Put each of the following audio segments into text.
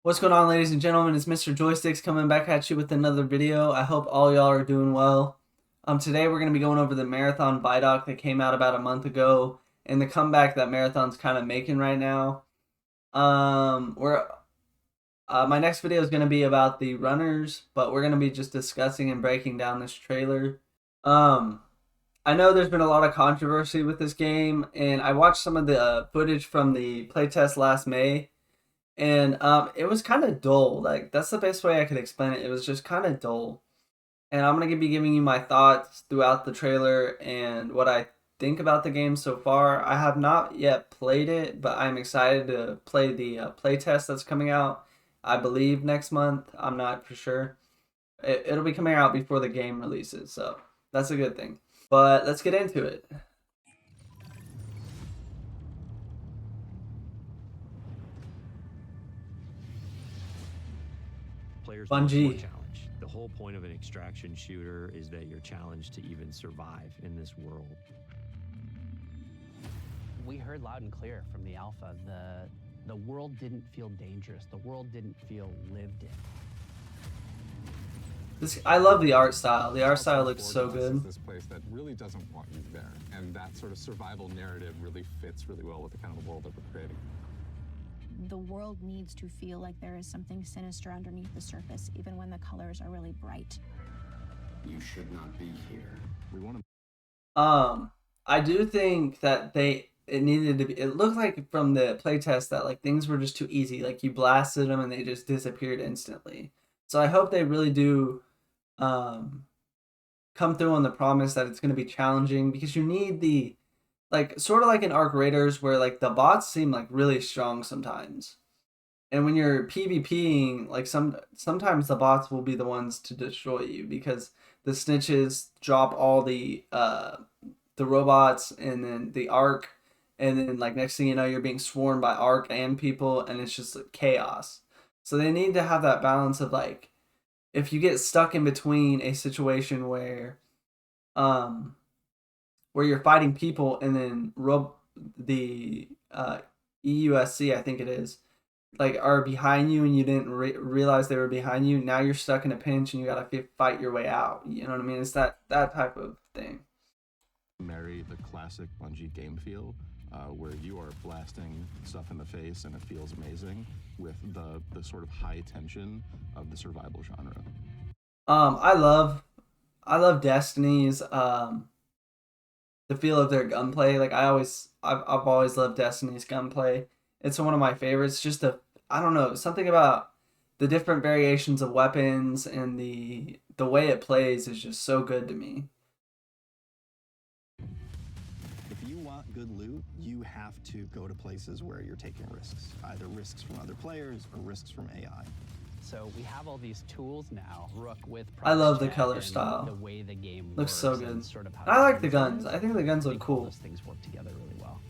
What's going on, ladies and gentlemen? It's Mr.Joysticks coming back at you with another video. I hope all y'all are doing well. Today we're going to be going over the Marathon Vidoc that came out about a month ago and the comeback that Marathon's kind of making right now. My next video is going to be about the runners, but we're going to be just discussing and breaking down this trailer. I know there's been a lot of controversy with this game, and I watched some of the footage from the playtest last May. And it was kind of dull. Like, that's the best way I could explain it. It was just kind of dull. And I'm going to be giving you my thoughts throughout the trailer and what I think about the game so far. I have not yet played it, but I'm excited to play the playtest that's coming out, I believe, next month. I'm not for sure. It'll be coming out before the game releases, so that's a good thing. But let's get into it. Players Bungie. challenge. The whole point of an extraction shooter is that you're challenged to even survive in this world. We heard loud and clear from the alpha, the world didn't feel dangerous. The world didn't feel lived in. I love the art style. The art style looks so good. This place that really doesn't want you there, and that sort of survival narrative really fits really well with the kind of world that we're creating. The world needs to feel like there is something sinister underneath the surface, even when the colors are really bright. You should not be here. We want to. I do think that it needed to be. It looked like from the playtest that like things were just too easy. Like you blasted them and they just disappeared instantly. So I hope they really do, come through on the promise that it's going to be challenging, because you need the. Like, sort of like in Arc Raiders, where, like, the bots seem, like, really strong sometimes. And when you're PvPing, like, sometimes the bots will be the ones to destroy you, because the snitches drop all the robots and then the Arc, and then, like, next thing you know, you're being swarmed by Arc and people, and it's just like, chaos. So they need to have that balance of, like, if you get stuck in between a situation where you're fighting people and then the EUSC, I think it is, like, are behind you and you didn't realize they were behind you. Now you're stuck in a pinch and you gotta fight your way out. You know what I mean? It's that type of thing. Marry the classic Bungie game feel, where you are blasting stuff in the face and it feels amazing, with the sort of high tension of the survival genre. I love Destiny's the feel of their gunplay. Like I've always loved Destiny's gunplay. It's one of my favorites. Just I don't know, something about the different variations of weapons and the way it plays is just so good to me. If you want good loot, you have to go to places where you're taking risks, either risks from other players or risks from AI. So we have all these tools now, Rook with I love the Proxcheck color and style. the way the game Looks so works good. and sort of how I like the it guns. is. I think the guns I look think all cool. those things work together really well.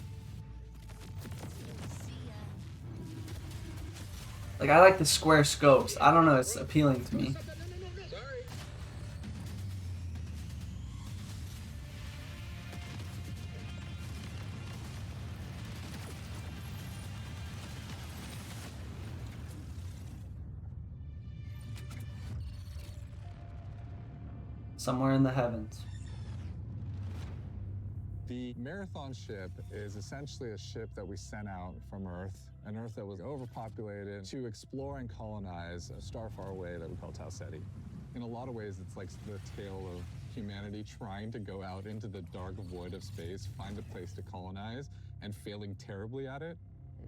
Like, I like the square scopes. I don't know, it's appealing to me. Somewhere in the heavens. The Marathon ship is essentially a ship that we sent out from Earth, an Earth that was overpopulated, to explore and colonize a star far away that we call Tau Ceti. In a lot of ways, it's like the tale of humanity trying to go out into the dark void of space, find a place to colonize, and failing terribly at it.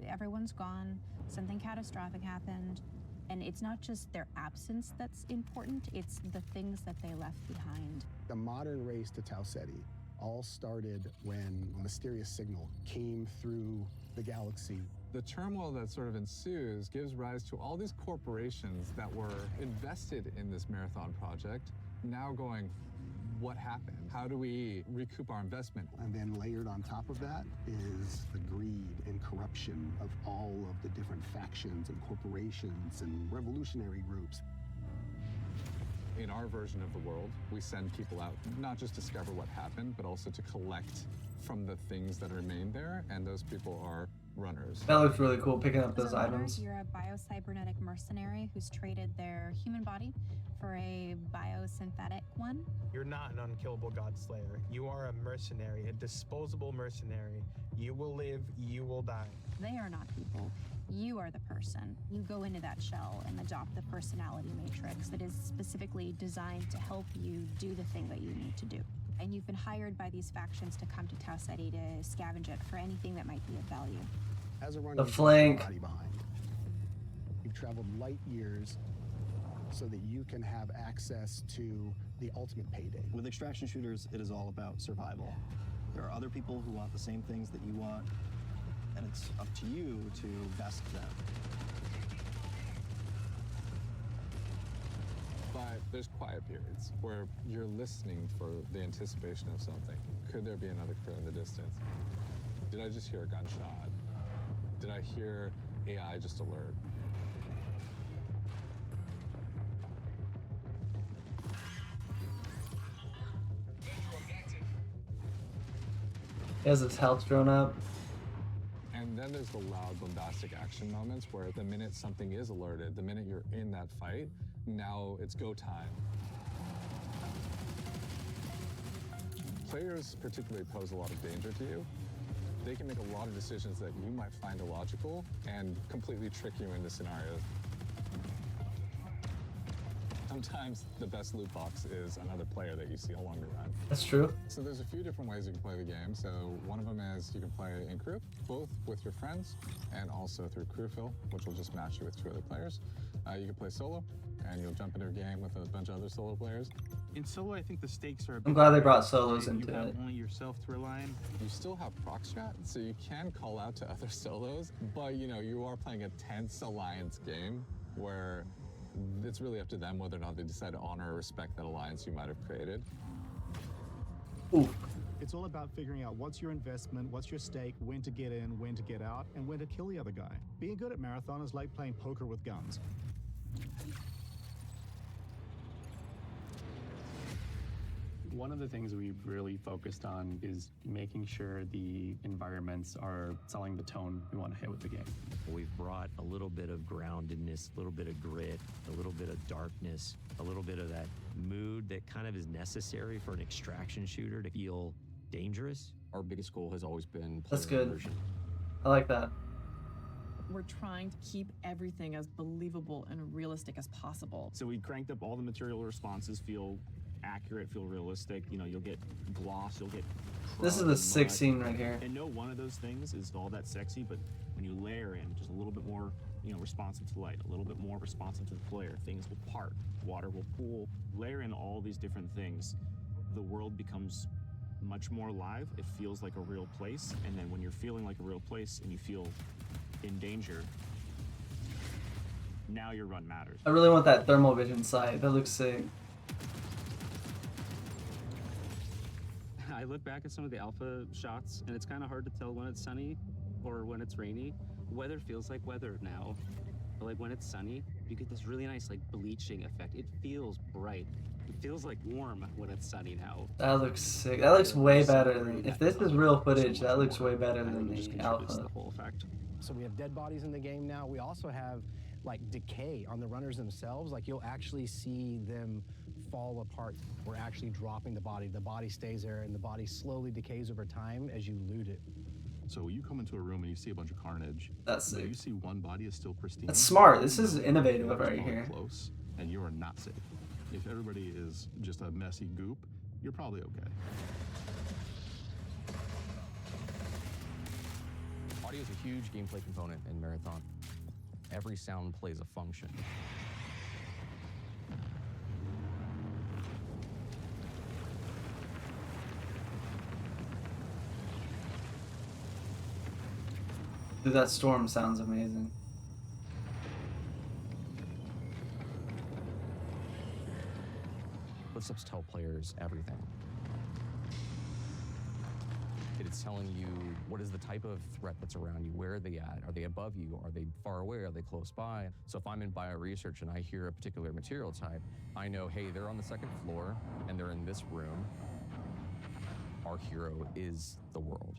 Everyone's gone, something catastrophic happened, and it's not just their absence that's important, it's the things that they left behind. The modern race to Tau Ceti all started when a mysterious signal came through the galaxy. The turmoil that sort of ensues gives rise to all these corporations that were invested in this Marathon project, now going, what happened? How do we recoup our investment? And then layered on top of that is the greed and corruption of all of the different factions and corporations and revolutionary groups. In our version of the world, we send people out not just to discover what happened, but also to collect from the things that remain there. And those people are runners. That looks really cool, picking up As those a runner, items. you're a biocybernetic mercenary who's traded their human body for a biosynthetic one. You're not an unkillable god slayer. You are a mercenary, a disposable mercenary. You will live, you will die. They are not people. You are the person. You go into that shell and adopt the personality matrix that is specifically designed to help you do the thing that you need to do. And you've been hired by these factions to come to Tau Ceti to scavenge it for anything that might be of value. As a runner, The you flank. leave your body behind. You've traveled light years so that you can have access to the ultimate payday. With extraction shooters, it is all about survival. There are other people who want the same things that you want, and it's up to you to best them. But there's quiet periods where you're listening for the anticipation of something. Could there be another crew in the distance? Did I just hear a gunshot? Did I hear AI just alert? He has his health drone up. And then there's the loud, bombastic action moments where the minute something is alerted, the minute you're in that fight, now it's go time. Players particularly pose a lot of danger to you. They can make a lot of decisions that you might find illogical and completely trick you into scenarios. Sometimes the best loot box is another player that you see along the run. That's true. So there's a few different ways you can play the game. So one of them is you can play in group, both with your friends and also through crew fill, which will just match you with 2 other players. You can play solo, and you'll jump into a game with a bunch of other solo players. In solo, I think the stakes are a bit I'm glad they brought higher. solos You into have it. only yourself to rely on. You still have proc strat, so you can call out to other solos, but you are playing a tense alliance game where it's really up to them whether or not they decide to honor or respect that alliance you might have created. Ooh. It's all about figuring out what's your investment, what's your stake, when to get in, when to get out, and when to kill the other guy. Being good at Marathon is like playing poker with guns. One of the things we've really focused on is making sure the environments are selling the tone we want to hit with the game. We've brought a little bit of groundedness, a little bit of grit, a little bit of darkness, a little bit of that mood that kind of is necessary for an extraction shooter to feel dangerous. Our biggest goal has always been That's player good. immersion. I like that. We're trying to keep everything as believable and realistic as possible. So we cranked up all the material responses, feel accurate, feel realistic. You'll get gloss, you'll get This is the sick scene right here. And no one of those things is all that sexy, but when you layer in just a little bit more, responsive to light, a little bit more responsive to the player, things will part, water will pool. Layer in all these different things, the world becomes much more alive. It feels like a real place. And then when you're feeling like a real place and you feel in danger, now your run matters. I really want that thermal vision sight. That looks sick. I look back at some of the alpha shots, and it's kind of hard to tell when it's sunny or when it's rainy. Weather feels like weather now. But like when it's sunny, you get this really nice bleaching effect. It feels bright. It feels like warm when it's sunny now. That looks sick. That looks way better than... If this is real footage, that looks way better than the alpha. The whole effect. So we have dead bodies in the game now. We also have decay on the runners themselves. You'll actually see them fall apart. We're actually dropping the body. The body stays there, and the body slowly decays over time as you loot it. So you come into a room and you see a bunch of carnage. That's sick. You see one body is still pristine. That's smart. This is innovative right here. Close, and you are not safe. If everybody is just a messy goop, you're probably okay. Audio is a huge gameplay component in Marathon. Every sound plays a function. Dude, that storm sounds amazing. Footsteps tell players everything. It's telling you what is the type of threat that's around you. Where are they at? Are they above you? Are they far away? Are they close by? So if I'm in bioresearch and I hear a particular material type, I know, hey, they're on the second floor and they're in this room. Our hero is the world.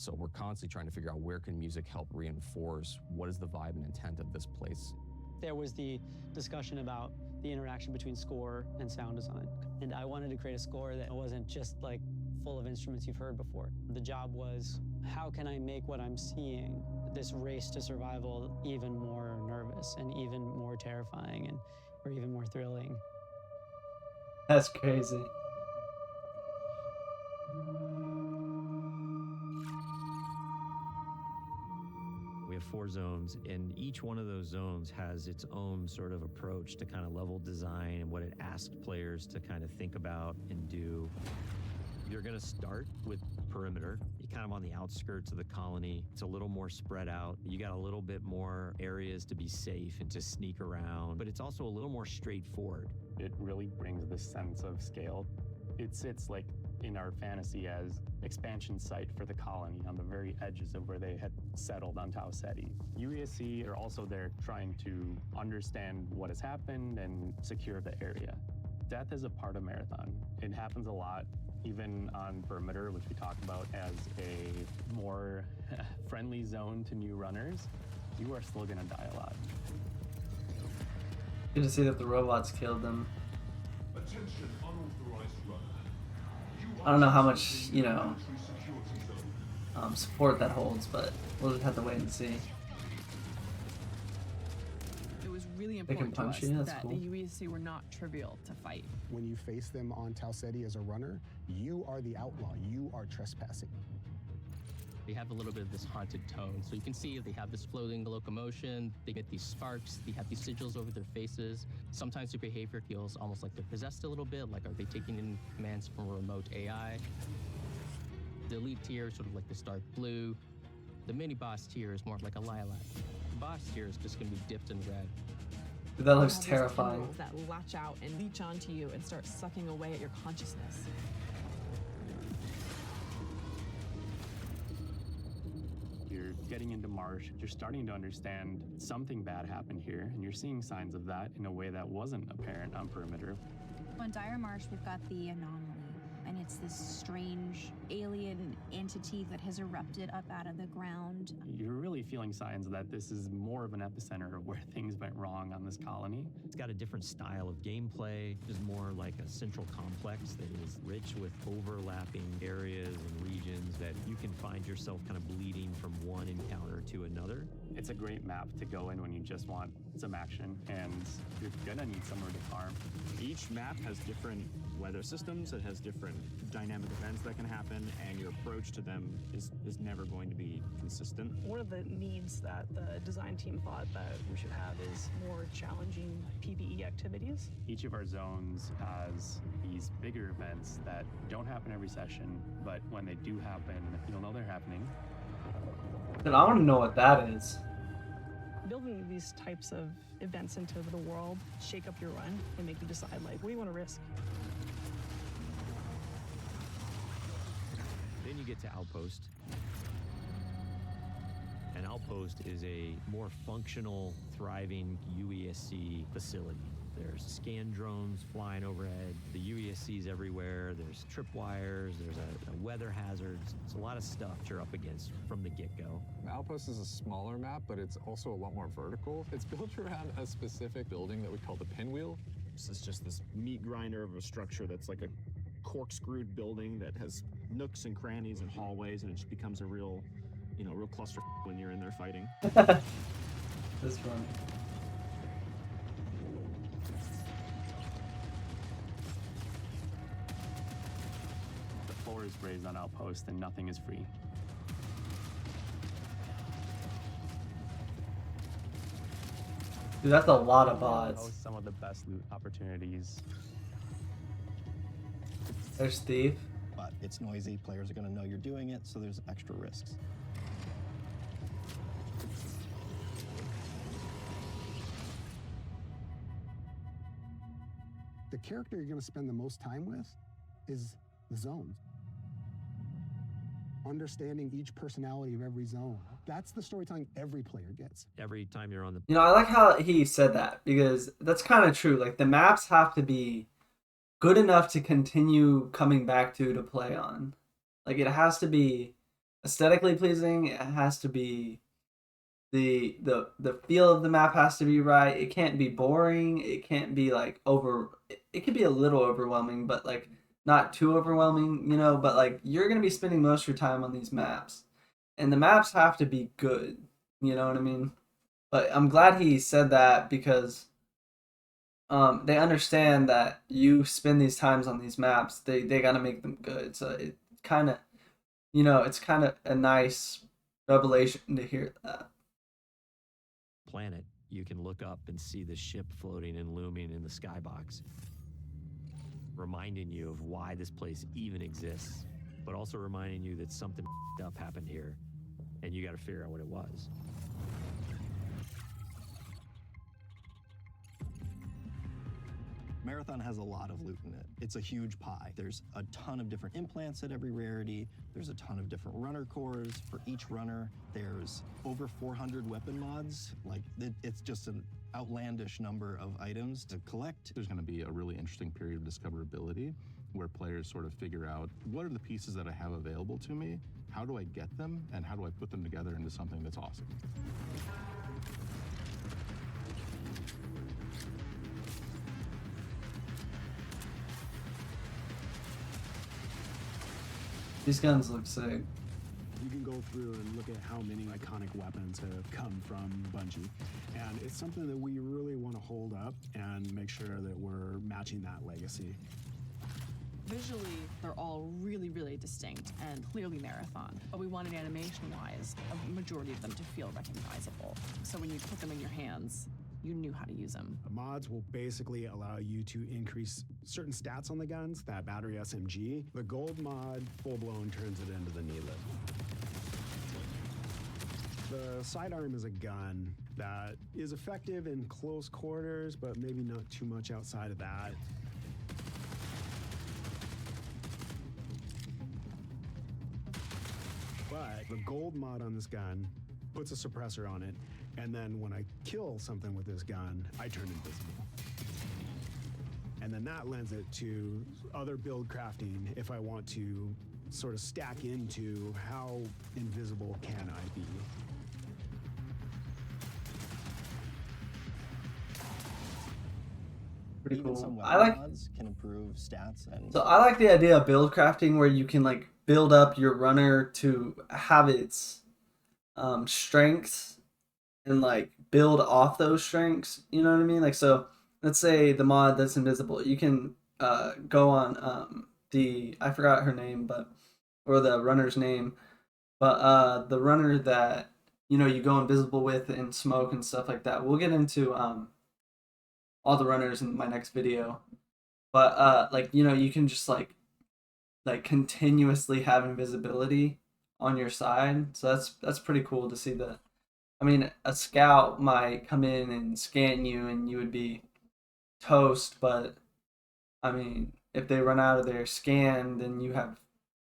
So we're constantly trying to figure out where can music help reinforce what is the vibe and intent of this place. There was the discussion about the interaction between score and sound design. And I wanted to create a score that wasn't just like full of instruments you've heard before. The job was, how can I make what I'm seeing, this race to survival, even more nervous and even more terrifying or even more thrilling? That's crazy. We have 4 zones, and each one of those zones has its own sort of approach to kind of level design and what it asks players to kind of think about and do. You're going to start with perimeter. You're kind of on the outskirts of the colony. It's a little more spread out. You got a little bit more areas to be safe and to sneak around, but it's also a little more straightforward. It really brings this sense of scale. It sits like in our fantasy as expansion site for the colony on the very edges of where they had settled on Tau Ceti. UESC are also there trying to understand what has happened and secure the area. Death is a part of Marathon. It happens a lot, even on perimeter, which we talk about as a more friendly zone to new runners. You are still gonna die a lot. Good to see that the robots killed them. Attention, unauthorized runner. I don't know how much, you know, support that holds, but we'll just have to wait and see. It was really They can important to us punch you? That's that cool. the UESC were not trivial to fight. When you face them on Tau Ceti as a runner, you are the outlaw. You are trespassing. They have a little bit of this haunted tone. So you can see they have this floating locomotion, they get these sparks, they have these sigils over their faces. Sometimes their behavior feels almost like they're possessed a little bit, like are they taking in commands from a remote AI? The elite tier is sort of like this dark blue. The mini boss tier is more like a lilac. The boss tier is just gonna be dipped in red. Dude, that looks You have these terrifying. tendrils that latch out and leech onto you and start sucking away at your consciousness. You're getting into Marsh, you're starting to understand something bad happened here, and you're seeing signs of that in a way that wasn't apparent on perimeter. On Dire Marsh, we've got the anomaly, and it's this strange alien entity that has erupted up out of the ground. You're really feeling signs that this is more of an epicenter of where things went wrong on this colony. It's got a different style of gameplay. It's more like a central complex that is rich with overlapping areas and regions that you can find yourself kind of bleeding from one encounter to another. It's a great map to go in when you just want some action, and you're gonna need somewhere to farm. Each map has different weather systems, it has different dynamic events that can happen, and your approach to them is never going to be consistent. One of the needs that the design team thought that we should have is more challenging PvE activities. Each of our zones has these bigger events that don't happen every session, but when they do happen, you'll know they're happening. Dude, I want to know what that is. Building these types of events into the world shake up your run and make you decide, like, what do you want to risk? Then you get to Outpost. And Outpost is a more functional, thriving UESC facility. There's scan drones flying overhead, the UESC's everywhere, there's tripwires, there's a weather hazards. It's a lot of stuff you're up against from the get-go. Outpost is a smaller map, but it's also a lot more vertical. It's built around a specific building that we call the pinwheel. This is just this meat grinder of a structure that's like a corkscrewed building that has nooks and crannies and hallways, and it just becomes a real, real cluster when you're in there fighting. This one. The floor is raised on Outpost, and nothing is free. Dude, that's a lot of odds. Host some of the best loot opportunities. There's Steve. But it's noisy, players are going to know you're doing it, so there's extra risks. The character you're going to spend the most time with is the zones. Understanding each personality of every zone. That's the storytelling every player gets. Every time you're on the... You know, I like how he said that, because that's kind of true. Like, the maps have to be good enough to continue coming back to play on. Like, it has to be aesthetically pleasing. It has to be the feel of the map has to be right. It can't be boring. It can't be like it could be a little overwhelming, but like not too overwhelming, you know, but like you're going to be spending most of your time on these maps. And the maps have to be good, you know what I mean? But I'm glad he said that because they understand that you spend these times on these maps. They got to make them good. So it kind of, you know, it's kind of a nice revelation to hear that. Planet, you can look up and see the ship floating and looming in the skybox, reminding you of why this place even exists, but also reminding you that something up happened here, and you got to figure out what it was. Marathon has a lot of loot in it. It's a huge pie. There's a ton of different implants at every rarity. There's a ton of different runner cores for each runner. There's over 400 weapon mods. Like, it's just an outlandish number of items to collect. There's going to be a really interesting period of discoverability where players sort of figure out, what are the pieces that I have available to me? How do I get them? And how do I put them together into something that's awesome? These guns look sick. You can go through and look at how many iconic weapons have come from Bungie. And it's something that we really want to hold up and make sure that we're matching that legacy. Visually, they're all really, really distinct and clearly Marathon, but we wanted animation-wise a majority of them to feel recognizable. So when you put them in your hands, you knew how to use them. The mods will basically allow you to increase certain stats on the guns, that battery SMG. The gold mod, full-blown, turns it into the Needlet. The sidearm is a gun that is effective in close quarters, but maybe not too much outside of that. But the gold mod on this gun puts a suppressor on it, and then when I kill something with this gun, I turn invisible. And then that lends it to other build crafting if I want to sort of stack into how invisible can I be. Pretty Even cool. some I weapon like mods can improve stats and So I like the idea of build crafting where you can like build up your runner to have its strengths and like build off those strengths. You know what I mean? Like, so let's say the mod that's invisible, you can go on I forgot her name, but or the runner's name, but the runner that you know you go invisible with and smoke and stuff like that. We'll get into all the runners in my next video, but like you know you can just like continuously have invisibility on your side. So that's pretty cool to see that. I mean, a scout might come in and scan you and you would be toast, but I mean, if they run out of their scan, then you have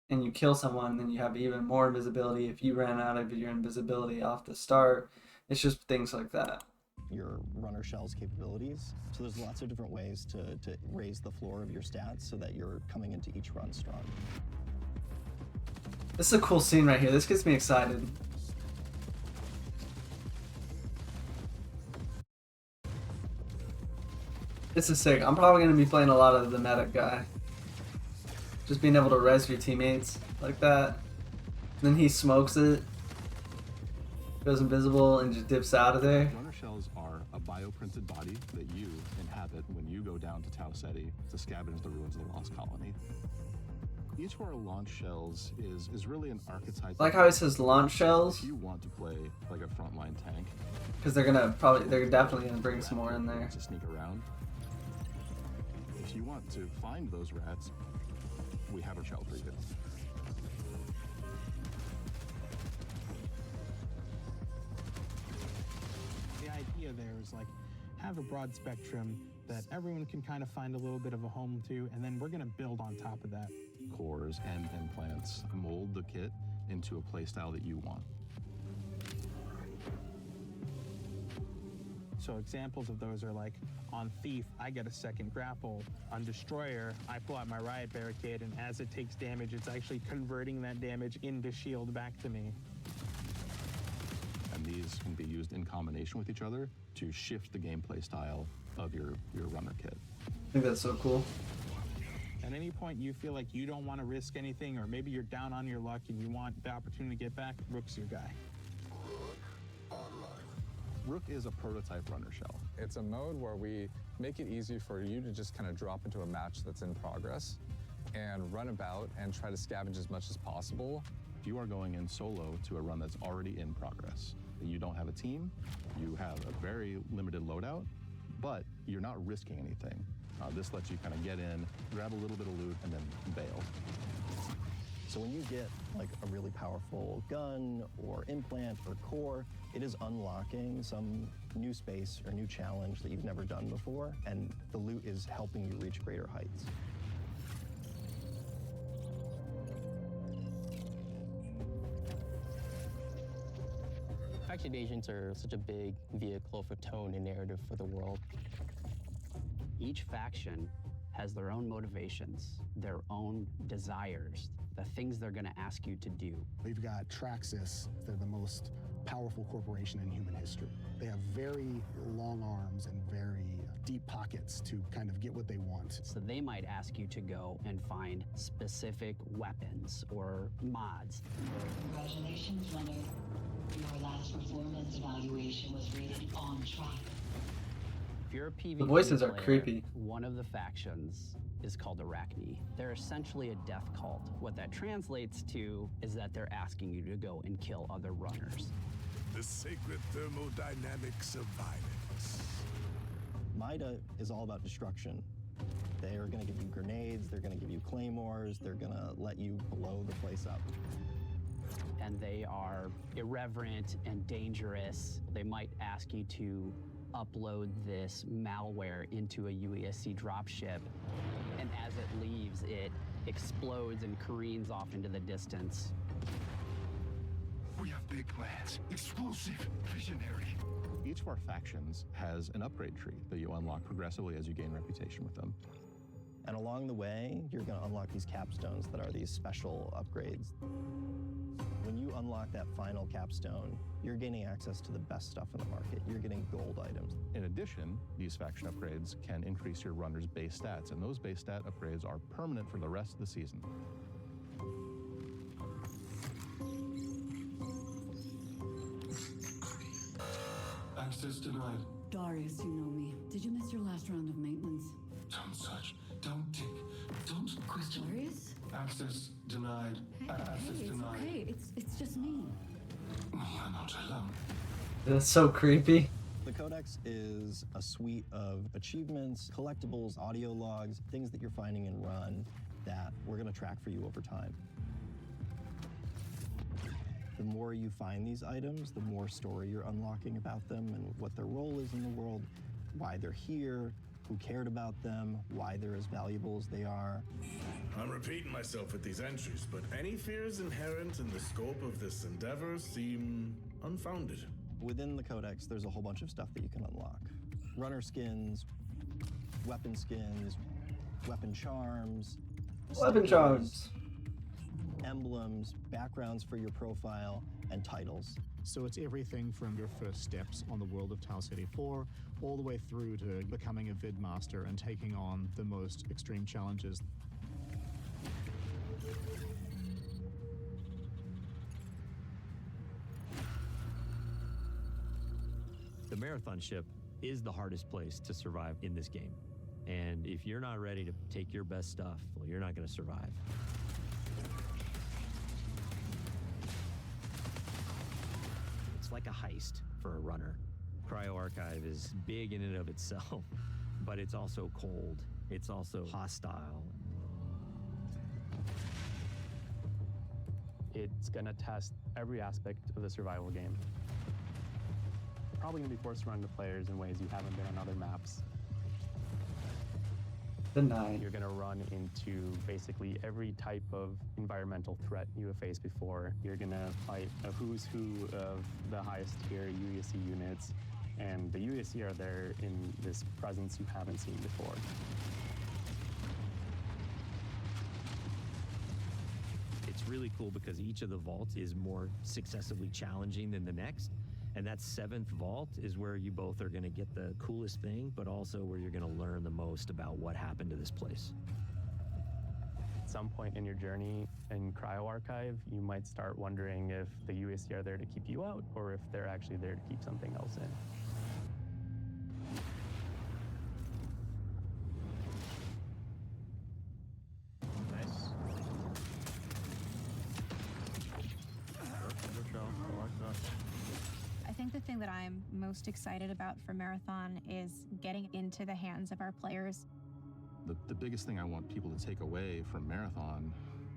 and you kill someone, then you have even more invisibility if you ran out of your invisibility off the start. It's just things like that. your runner shell's capabilities. So there's lots of different ways to raise the floor of your stats so that you're coming into each run strong. This is a cool scene right here. This gets me excited. This is sick. I'm probably going to be playing a lot of the medic guy. Just being able to res your teammates like that. Then he smokes it, goes invisible, and just dips out of there. Runner shells are a bioprinted body that you inhabit when you go down to Tau Ceti to scavenge the ruins of the Lost Colony. Each of our launch shells is really an archetype. I like how it says launch shells. If you want to play like a frontline tank, because they're definitely gonna bring some more in there to sneak around. If you want to find those rats, we have a shell for you. The idea there is like have a broad spectrum that everyone can kind of find a little bit of a home to, and then we're going to build on top of that. Cores and implants mold the kit into a playstyle that you want. So examples of those are like on Thief, I get a second grapple. On Destroyer, I pull out my Riot Barricade, and as it takes damage, it's actually converting that damage into shield back to me. And these can be used in combination with each other to shift the gameplay style of your runner kit. I think that's so cool. At any point you feel like you don't want to risk anything, or maybe you're down on your luck and you want the opportunity to get back, Rook's your guy. Rook is a prototype runner shell. It's a mode where we make it easy for you to just kind of drop into a match that's in progress and run about and try to scavenge as much as possible. If you are going in solo to a run that's already in progress, you don't have a team, you have a very limited loadout, but you're not risking anything. This lets you kind of get in, grab a little bit of loot, and then bail. So when you get like a really powerful gun or implant or core, it is unlocking some new space or new challenge that you've never done before, and the loot is helping you reach greater heights. Faction agents are such a big vehicle for tone and narrative for the world. Each faction has their own motivations, their own desires, the things they're going to ask you to do. We've got Traxxas. They're the most powerful corporation in human history. They have very long arms and very deep pockets to kind of get what they want. So they might ask you to go and find specific weapons or mods. Congratulations, runner. Your last performance evaluation was rated on track. If you're a PvP The voices are player, creepy. one of the factions is called Arachne. They're essentially a death cult. What that translates to is that they're asking you to go and kill other runners. The sacred thermodynamics of violence. MIDA is all about destruction. They are going to give you grenades, they're going to give you claymores, they're going to let you blow the place up. And they are irreverent and dangerous. They might ask you to upload this malware into a UESC dropship, and as it leaves, it explodes and careens off into the distance. We have big plans. Explosive, visionary. Each of our factions has an upgrade tree that you unlock progressively as you gain reputation with them. And along the way, you're going to unlock these capstones that are these special upgrades. When you unlock that final capstone, you're gaining access to the best stuff in the market. You're getting gold items. In addition, these faction upgrades can increase your runner's base stats, and those base stat upgrades are permanent for the rest of the season. Access denied. Darius, you know me. Did you miss your last round of maintenance? Don't search. Don't tick. Don't question. Darius? Access denied. Access Hey, it's denied. okay. It's just me. You're not alone. That's so creepy. The Codex is a suite of achievements, collectibles, audio logs, things that you're finding in Run that we're going to track for you over time. The more you find these items, the more story you're unlocking about them and what their role is in the world, why they're here, who cared about them, why they're as valuable as they are. I'm repeating myself with these entries, but any fears inherent in the scope of this endeavor seem unfounded. Within the Codex, there's a whole bunch of stuff that you can unlock. Runner skins, weapon charms, Weapon charms. emblems, backgrounds for your profile, and titles. So it's everything from your first steps on the world of Tau City 4 all the way through to becoming a Vidmaster and taking on the most extreme challenges. The marathon ship is the hardest place to survive in this game. And if you're not ready to take your best stuff, well, you're not going to survive. It's like a heist for a runner. Cryo Archive is big in and of itself, but it's also cold. It's also hostile. It's gonna test every aspect of the survival game. Probably gonna be forced to run into players in ways you haven't been on other maps. Denied. You're gonna run into basically every type of environmental threat you have faced before. You're gonna fight a who's who of the highest tier UESC units. And the UAC are there in this presence you haven't seen before. It's really cool because each of the vaults is more successively challenging than the next. And that 7th vault is where you both are going to get the coolest thing, but also where you're going to learn the most about what happened to this place. At some point in your journey in Cryo Archive, you might start wondering if the UAC are there to keep you out or if they're actually there to keep something else in. Nice. I think the thing that I'm most excited about for Marathon is getting into the hands of our players. The biggest thing I want people to take away from Marathon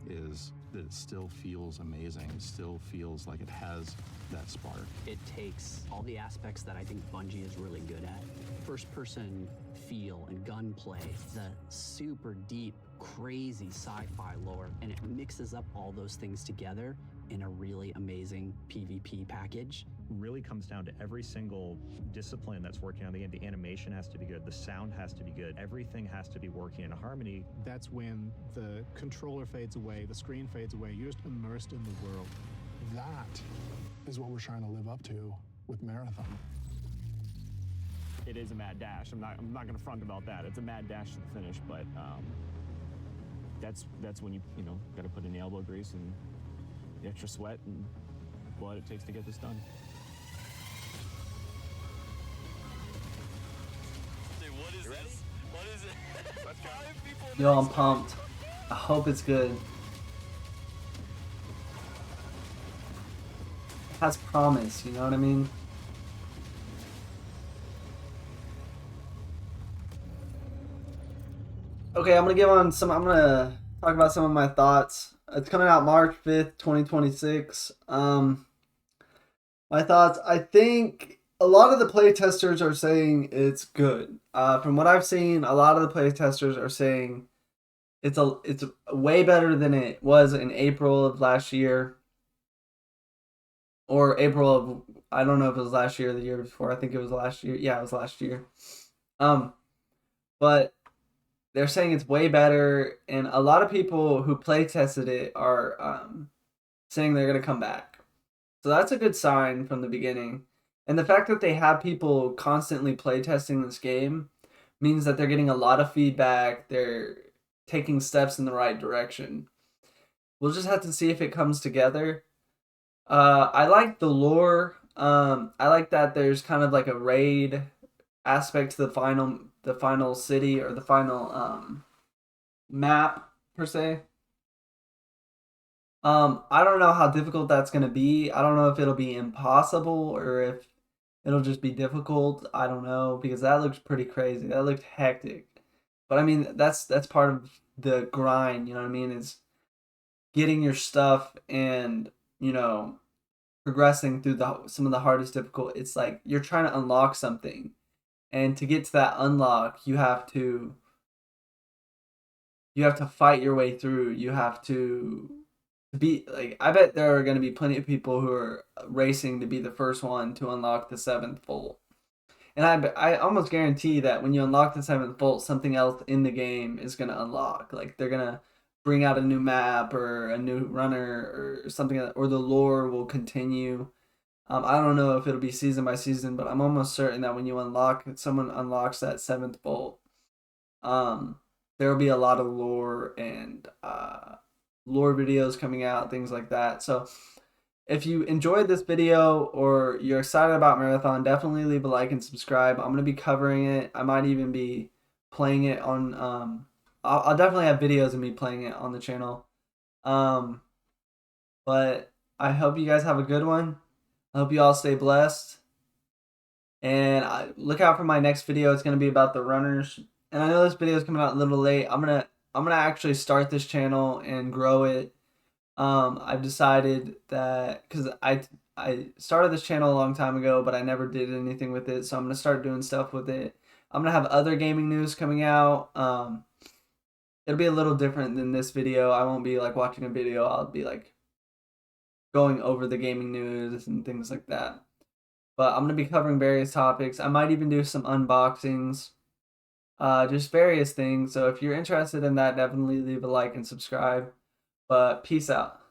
is that it still feels amazing. It still feels like it has that spark. It takes all the aspects that I think Bungie is really good at. First-person feel and gunplay, the super deep, crazy sci-fi lore, and it mixes up all those things together in a really amazing PvP package. Really comes down to every single discipline that's working on the game. The animation has to be good, the sound has to be good, everything has to be working in harmony. That's when the controller fades away, the screen fades away, you're just immersed in the world. That is what we're trying to live up to with Marathon. It is a mad dash. I'm not going to front about that. It's a mad dash to the finish, but that's when you got to put in the elbow grease and the extra sweat and blood it takes to get this done. Dude, what is this? What is it? Let's go. Yo, I'm pumped. I hope it's good. Has promise, you know what I mean? Okay, I'm gonna talk about some of my thoughts. It's coming out March 5th, 2026. My thoughts, I think a lot of the playtesters are saying it's good. From what I've seen, a lot of the playtesters are saying it's way better than it was in April of last year. Or April of, I don't know if it was last year or the year before. I think it was last year. Yeah, it was last year. But they're saying it's way better, and a lot of people who play tested it are saying they're going to come back. So that's a good sign from the beginning. And the fact that they have people constantly play testing this game means that they're getting a lot of feedback. They're taking steps in the right direction. We'll just have to see if it comes together. I like the lore. I like that there's kind of like a raid aspect to the final city or the final map per se. I don't know how difficult that's going to be. I don't know if it'll be impossible or if it'll just be difficult. I don't know, because that looks pretty crazy. That looked hectic. But I mean, that's part of the grind, you know what I mean? Is getting your stuff and, progressing through some of the hardest difficult. It's like you're trying to unlock something. And to get to that unlock, you have to fight your way through. You have to be like, I bet there are going to be plenty of people who are racing to be the first one to unlock the 7th vault. And I almost guarantee that when you unlock the 7th vault, something else in the game is going to unlock. Like they're going to bring out a new map or a new runner or something, or the lore will continue. I don't know if it'll be season by season, but I'm almost certain that when someone unlocks that 7th vault, there will be a lot of lore and lore videos coming out, things like that. So if you enjoyed this video or you're excited about Marathon, definitely leave a like and subscribe. I'm going to be covering it. I might even be playing it on, I'll definitely have videos of me playing it on the channel. But I hope you guys have a good one. I hope you all stay blessed. And look out for my next video. It's going to be about the runners. And I know this video is coming out a little late. I'm gonna actually start this channel and grow it. I've decided that, because I started this channel a long time ago, but I never did anything with it. So I'm going to start doing stuff with it. I'm going to have other gaming news coming out. It'll be a little different than this video. I won't be like watching a video. I'll be like going over the gaming news and things like that. But I'm going to be covering various topics. I might even do some unboxings, just various things. So if you're interested in that, definitely leave a like and subscribe. But peace out.